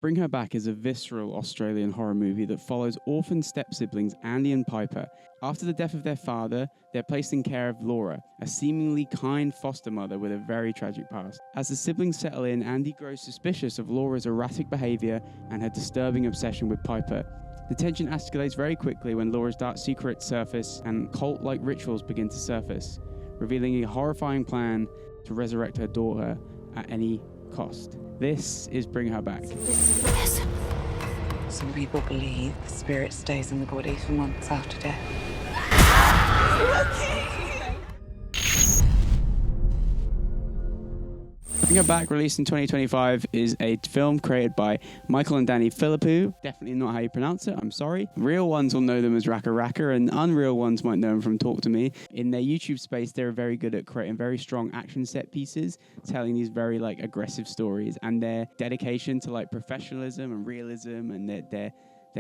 Bring Her Back is a visceral Australian horror movie that follows orphan step-siblings Andy and Piper. After the death of their father, they're placed in care of Laura, a seemingly kind foster mother with a very tragic past. As the siblings settle in, Andy grows suspicious of Laura's erratic behaviour and her disturbing obsession with Piper. The tension escalates very quickly when Laura's dark secrets surface and cult-like rituals begin to surface, revealing a horrifying plan to resurrect her daughter at any cost. This is Bring Her Back. Listen. Some people believe the spirit stays in the body for months after death. Bring Her Back, released in 2025, is a film created by Michael and Danny Philippou. Definitely not how you pronounce it, I'm sorry. Real ones will know them as Raka Raka, and unreal ones might know them from Talk to Me. In their YouTube space, they're very good at creating very strong action set pieces, telling these very aggressive stories, and their dedication to professionalism and realism and their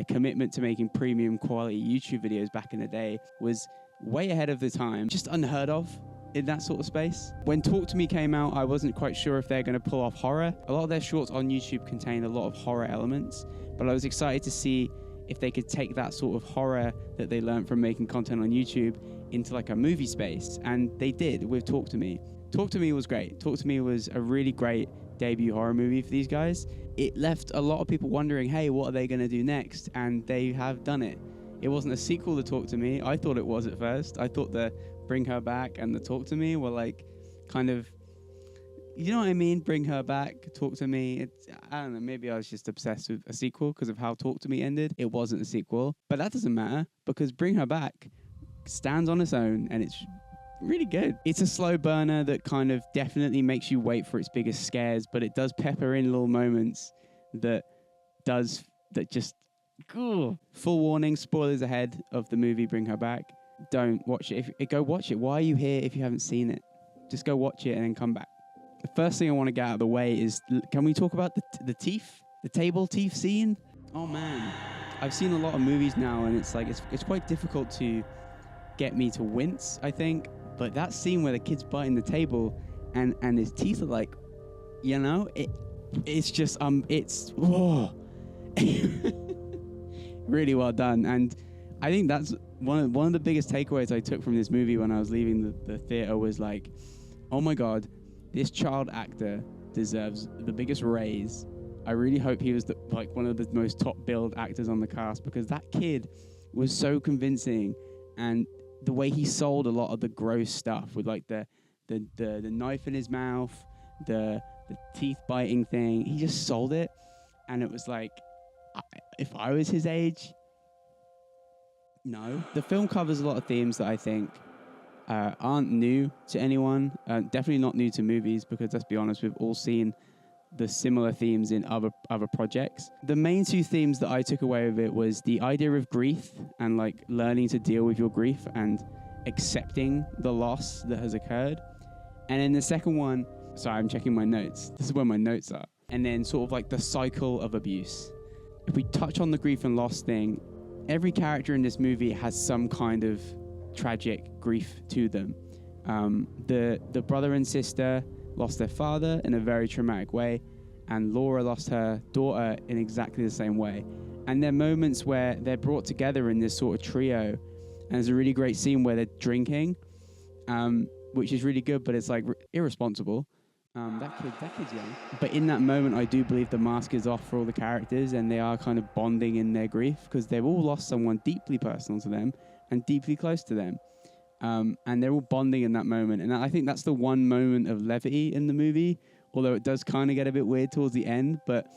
commitment to making premium quality YouTube videos back in the day was way ahead of the time. Just unheard of in that sort of space. When Talk to Me came out, I wasn't quite sure if they're going to pull off horror. A lot of their shorts on YouTube contain a lot of horror elements, but I was excited to see if they could take that sort of horror that they learned from making content on YouTube into a movie space, and they did with Talk to Me. Talk to Me was great. Talk to Me was a really great debut horror movie for these guys. It left a lot of people wondering, hey, what are they going to do next? And they have done it. It wasn't a sequel to Talk to Me. I thought it was at first. I thought the Bring Her Back and the Talk to Me were kind of, you know what I mean? Bring Her Back, Talk to Me. I don't know, maybe I was just obsessed with a sequel because of how Talk to Me ended. It wasn't a sequel, but that doesn't matter because Bring Her Back stands on its own and it's really good. It's a slow burner that kind of definitely makes you wait for its biggest scares, but it does pepper in little moments that just, full warning, spoilers ahead of the movie Bring Her Back. Don't watch it. Go watch it. Why are you here if you haven't seen it? Just go watch it and then come back. The first thing I want to get out of the way is, can we talk about the teeth? The table teeth scene? Oh man. I've seen a lot of movies now and it's quite difficult to get me to wince, I think. But that scene where the kid's biting the table and his teeth are it's just, it's, whoa. Really well done. And I think that's one of the biggest takeaways I took from this movie when I was leaving the theater was oh my God, this child actor deserves the biggest raise. I really hope he was one of the most top billed actors on the cast because that kid was so convincing, and the way he sold a lot of the gross stuff with the knife in his mouth, the teeth biting thing, he just sold it, and it was if I was his age. No. The film covers a lot of themes that I think aren't new to anyone. Definitely not new to movies because, let's be honest, we've all seen the similar themes in other projects. The main two themes that I took away of it was the idea of grief and learning to deal with your grief and accepting the loss that has occurred. And then the second one, sorry, I'm checking my notes. This is where my notes are. And then sort of the cycle of abuse. If we touch on the grief and loss thing, every character in this movie has some kind of tragic grief to them. The brother and sister lost their father in a very traumatic way, and Laura lost her daughter in exactly the same way. And there are moments where they're brought together in this sort of trio, and there's a really great scene where they're drinking, which is really good, but it's irresponsible. That kid's young. But in that moment, I do believe the mask is off for all the characters, and they are kind of bonding in their grief because they've all lost someone deeply personal to them and deeply close to them. And they're all bonding in that moment. And I think that's the one moment of levity in the movie, although it does kind of get a bit weird towards the end. But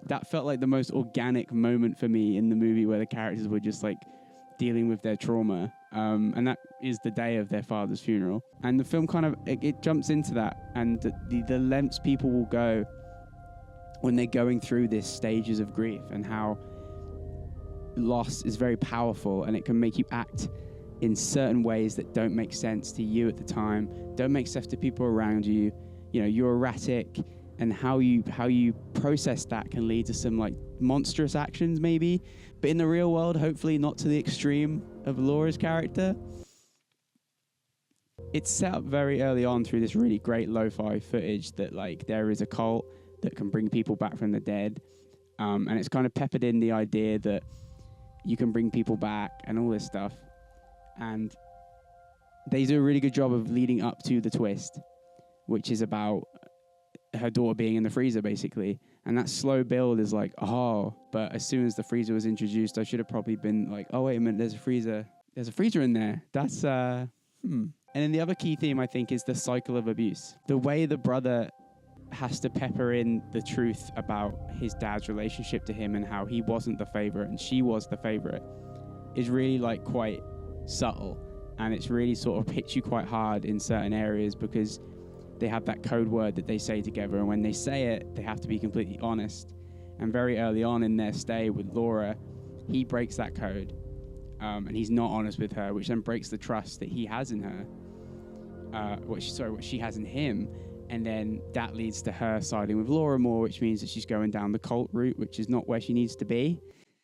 that felt like the most organic moment for me in the movie where the characters were just dealing with their trauma. And that is the day of their father's funeral. And the film kind of, it jumps into that. And the lengths people will go when they're going through these stages of grief, and how loss is very powerful and it can make you act in certain ways that don't make sense to you at the time, don't make sense to people around you. You're erratic, and how you process that can lead to some monstrous actions maybe. But in the real world, hopefully not to the extreme of Laura's character. It's set up very early on through this really great lo-fi footage that there is a cult that can bring people back from the dead. And it's kind of peppered in the idea that you can bring people back and all this stuff. And they do a really good job of leading up to the twist, which is about her daughter being in the freezer, basically. And that slow build is like, oh, but as soon as the freezer was introduced, I should have probably been like, oh, wait a minute, there's a freezer in there. That's, And then the other key theme, I think, is the cycle of abuse. The way the brother has to pepper in the truth about his dad's relationship to him and how he wasn't the favorite and she was the favorite is really like quite subtle. And it's really sort of hits you quite hard in certain areas because they have that code word that they say together. And when they say it, they have to be completely honest. And very early on in their stay with Laura, he breaks that code. And he's not honest with her, which then breaks the trust that he has in her. What she has in him. And then that leads to her siding with Laura more, which means that she's going down the cult route, which is not where she needs to be.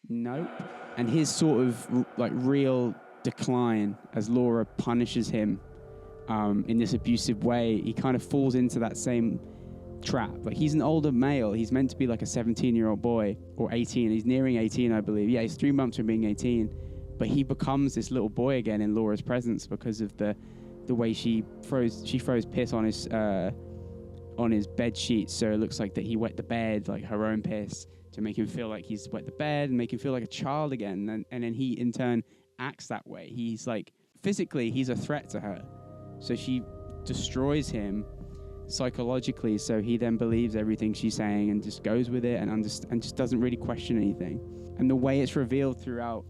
Nope. And his sort of like real decline as Laura punishes him in this abusive way, he kind of falls into that same trap. Like, he's an older male. He's meant to be like a 17-year-old boy, or 18. He's nearing 18, I believe. Yeah, he's 3 months from being 18. But he becomes this little boy again in Laura's presence because of the way she throws piss on his bed sheet, so it looks like that he wet the bed, like her own piss, to make him feel like he's wet the bed and make him feel like a child again. And then he in turn acts that way. He's like, physically, he's a threat to her. So she destroys him psychologically, so he then believes everything she's saying and just goes with it and just doesn't really question anything. And the way it's revealed throughout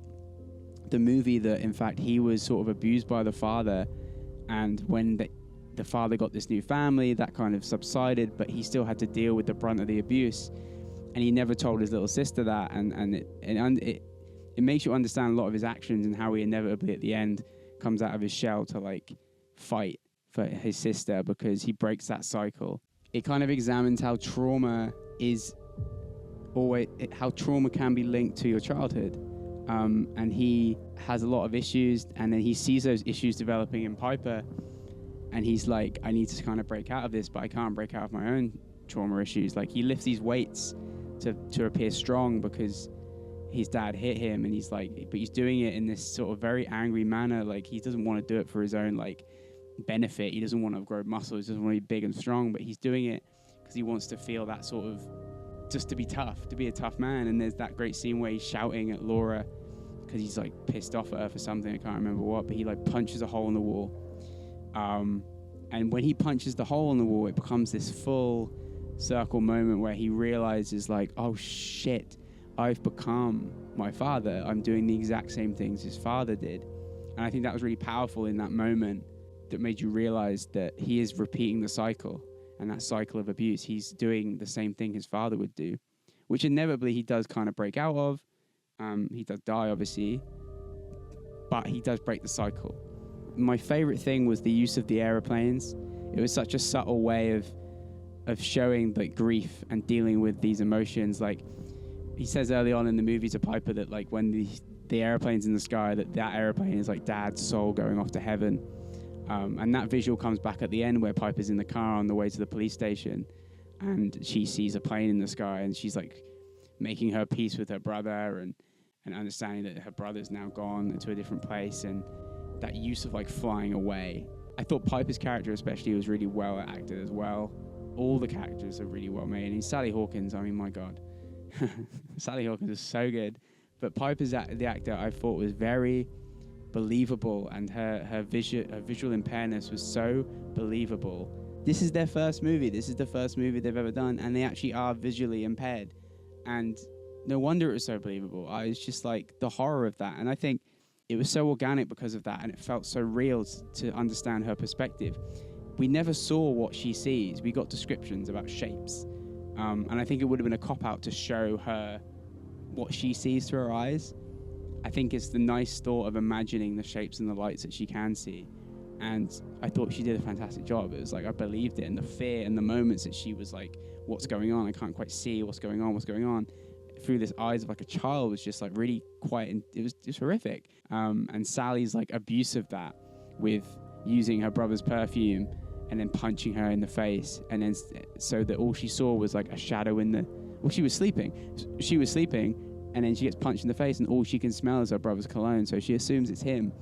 the movie that, in fact, he was sort of abused by the father, and when the father got this new family, that kind of subsided, but he still had to deal with the brunt of the abuse, and he never told his little sister that, and it makes you understand a lot of his actions and how he inevitably at the end comes out of his shell to like fight for his sister because he breaks that cycle. It kind of examines how trauma can be linked to your childhood, and he has a lot of issues, and then he sees those issues developing in Piper. And he's like, I need to kind of break out of this, but I can't break out of my own trauma issues. Like, he lifts these weights to appear strong because his dad hit him, and he's like, but he's doing it in this sort of very angry manner. Like, he doesn't want to do it for his own like benefit. He doesn't want to grow muscles. He doesn't want to be big and strong, but he's doing it because he wants to feel that sort of, just to be tough, to be a tough man. And there's that great scene where he's shouting at Laura because he's like pissed off at her for something. I can't remember what, but he like punches a hole in the wall. And when he punches the hole in the wall, it becomes this full circle moment where he realizes like, oh shit, I've become my father. I'm doing the exact same things his father did. And I think that was really powerful in that moment, that made you realize that he is repeating the cycle, and that cycle of abuse. He's doing the same thing his father would do, which inevitably he does kind of break out of. He does die, obviously, but he does break the cycle. My favorite thing was the use of the aeroplanes. It was such a subtle way of showing like grief and dealing with these emotions. Like, he says early on in the movie to Piper that like when the airplane's in the sky, that airplane is like dad's soul going off to heaven. And that visual comes back at the end where Piper's in the car on the way to the police station, and she sees a plane in the sky, and she's like making her peace with her brother and understanding that her brother's now gone to a different place, and that use of like flying away. I thought Piper's character especially was really well acted as well. All the characters are really well made. And Sally Hawkins, I mean, my God. Sally Hawkins is so good. But Piper's the actor I thought was very believable, and her visual impairness was so believable. This is their first movie. This is the first movie they've ever done, and they actually are visually impaired. And no wonder it was so believable. I was just like, the horror of that. And I think it was so organic because of that, and it felt so real to understand her perspective. We never saw what she sees. We got descriptions about shapes. And I think it would have been a cop-out to show her what she sees through her eyes. I think it's the nice thought of imagining the shapes and the lights that she can see. And I thought she did a fantastic job. It was like, I believed it, and the fear and the moments that she was like, what's going on? I can't quite see what's going on. Through this eyes of like a child was just like really quite, it was just horrific. And Sally's like abuse of that with using her brother's perfume and then punching her in the face, and then so that all she saw was like a shadow in the Well, she was sleeping. She was sleeping, and then she gets punched in the face, and all she can smell is her brother's cologne, so she assumes it's him.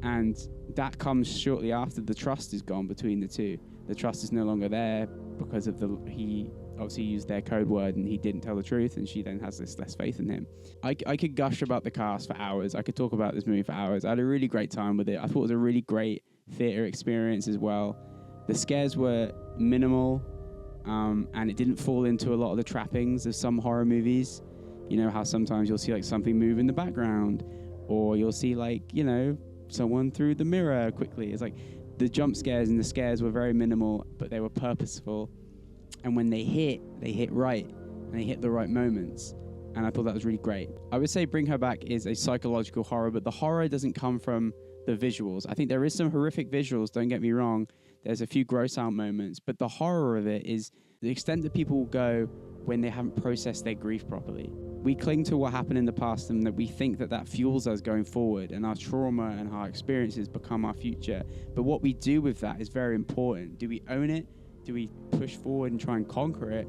And that comes shortly after the trust is gone between the two. The trust is no longer there because of he obviously used their code word and he didn't tell the truth, and she then has this less faith in him. I could gush about the cast for hours. I could talk about this movie for hours. I had a really great time with it. I thought it was a really great theatre experience as well. The scares were minimal, and it didn't fall into a lot of the trappings of some horror movies. You know how sometimes you'll see like something move in the background, or you'll see like, you know, someone through the mirror quickly. It's like the jump scares and the scares were very minimal, but they were purposeful. And when they hit right, and they hit the right moments. And I thought that was really great. I would say Bring Her Back is a psychological horror, but the horror doesn't come from the visuals. I think there is some horrific visuals, don't get me wrong. There's a few gross out moments, but the horror of it is the extent that people will go when they haven't processed their grief properly. We cling to what happened in the past, and that we think that fuels us going forward, and our trauma and our experiences become our future. But what we do with that is very important. Do we own it? Do we push forward and try and conquer it?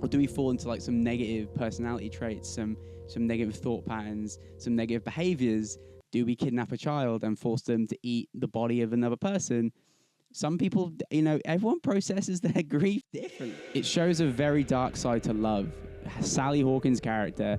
Or do we fall into like some negative personality traits, some negative thought patterns, some negative behaviors? Do we kidnap a child and force them to eat the body of another person? Some people, you know, everyone processes their grief differently. It shows a very dark side to love. Sally Hawkins' character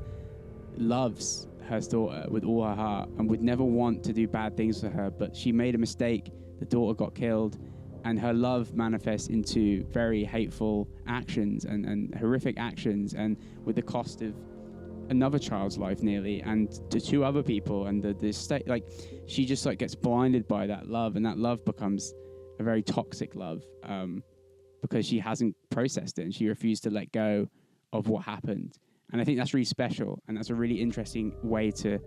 loves her daughter with all her heart and would never want to do bad things to her, but she made a mistake. The daughter got killed, and her love manifests into very hateful actions and horrific actions, and with the cost of another child's life nearly, and to two other people, and the state, like, she just like gets blinded by that love, and that love becomes a very toxic love, because she hasn't processed it and she refused to let go of what happened. And I think that's really special, and that's a really interesting way to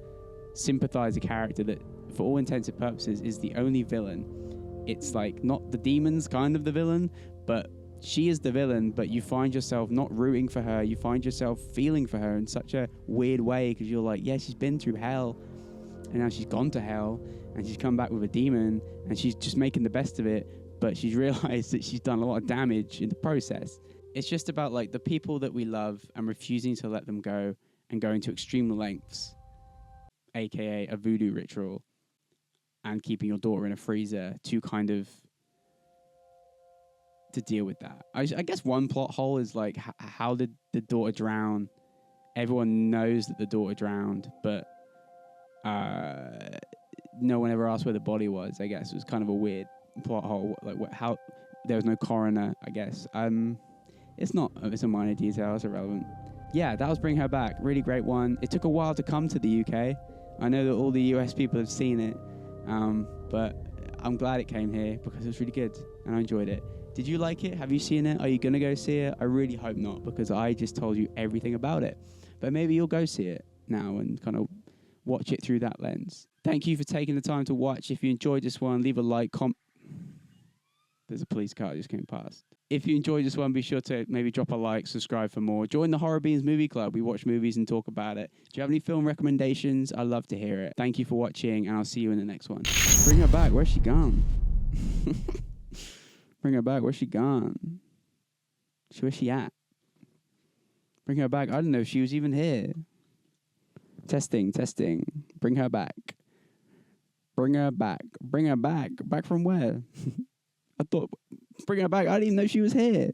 sympathize a character that, for all intents and purposes, is the only villain. It's like not the demons kind of the villain, but she is the villain, but you find yourself not rooting for her. You find yourself feeling for her in such a weird way, because you're like, yeah, she's been through hell, and now she's gone to hell, and she's come back with a demon, and she's just making the best of it, but she's realized that she's done a lot of damage in the process. It's just about like the people that we love and refusing to let them go and going to extreme lengths, aka a voodoo ritual, and keeping your daughter in a freezer to kind of to deal with that. I guess one plot hole is like, how did the daughter drown? Everyone knows that the daughter drowned, but no one ever asked where the body was. I guess it was kind of a weird plot hole. Like how there was no coroner, I guess. It's a minor detail. It's irrelevant. Yeah, that was Bring Her Back. Really great one. It took a while to come to the UK. I know that all the US people have seen it, but I'm glad it came here because it was really good and I enjoyed it. Did you like it? Have you seen it? Are you going to go see it? I really hope not, because I just told you everything about it. But maybe you'll go see it now and kind of watch it through that lens. Thank you for taking the time to watch. If you enjoyed this one, leave a like, There's a police car that just came past. If you enjoyed this one, be sure to maybe drop a like, subscribe for more. Join the Horror Beans Movie Club. We watch movies and talk about it. Do you have any film recommendations? I'd love to hear it. Thank you for watching, and I'll see you in the next one. Bring her back. Where's she gone? Bring her back. Where's she gone? Where's she at? Bring her back. I don't know if she was even here. Testing. Bring her back. Bring her back. Bring her back. Back from where? I thought, bring her back. I didn't even know she was here.